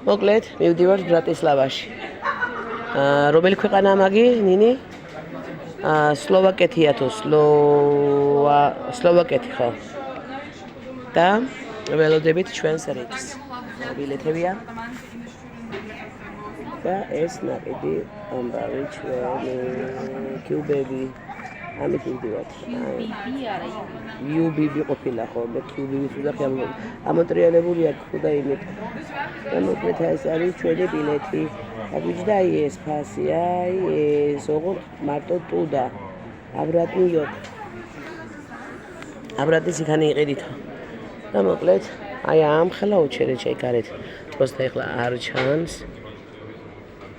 მოკლედ, მივდივართ ბრატისლავაში. რომელი ქვეყანა მაგი, ნინი? სლოვაკეთია თუ სლოვაკეთი ხო? და ველოდებით ჩვენს რიგს. ბილეთებია. და ეს ნაკიდი ამბავი ჩვენი კიუბები. ამით მივდივართ. UBB ყოფილა ხო? მე QBB-ს ვუძახი ამოტრიალებულია ხუდა იმით. და მოკლედ ეს არის ჩვენი ბილეთი. აგვიჯდა ეს ფასი, ეს ოღონდ მარტო ტუდა. აბრატ ნიუ-იორკ. აბრატის იქანი იყიდითო. და მოკლედ აი ამ ხელა უჩერე ჩაიკარეთ. просто ეხლა არ ჩანს.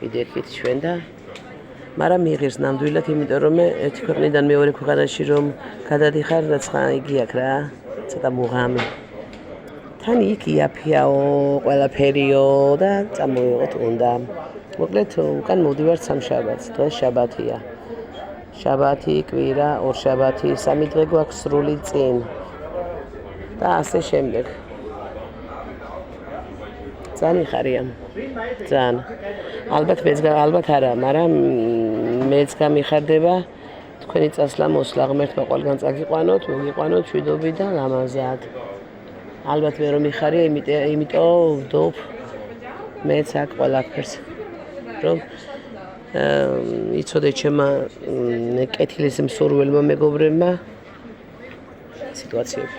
ვიდექით ჩვენ და მაგრამ მიიღეს ნამდვილად, იმიტომ რომ მე ერთი ქვეყნიდან მეორე ქვეყანაში რომ გადადიხარ, რაც იგი აქვს რა, ცოტა მუღამი. თან იქ იაფიაო, ყველაფერიო და წამოვიღოთ უნდა. მოკლედ უკან მოვდივართ სამშაბათს, დღეს შაბათია. შაბათი, კვირა, ორშაბათი, 3 დღე გვაქვს სრული წინ. და ასე შემდეგ. ძალიან ხარია. ძალიან. ალბათ არა, მაგრამ მეც გამიხარდება თქვენი წასვლა-მოსვლა ღმერთმა ყველგან წაგიყვანოთ, მოგიყვანოთ მშვიდობით და ლამაზად. ალბათ მე რომ მიხარია, იმიტომ ვდობ მეც აქ ყველაფერს. რომ იცოდე ჩემმა კეთილის მსურველმა მეგობრებმა სიტუაციები.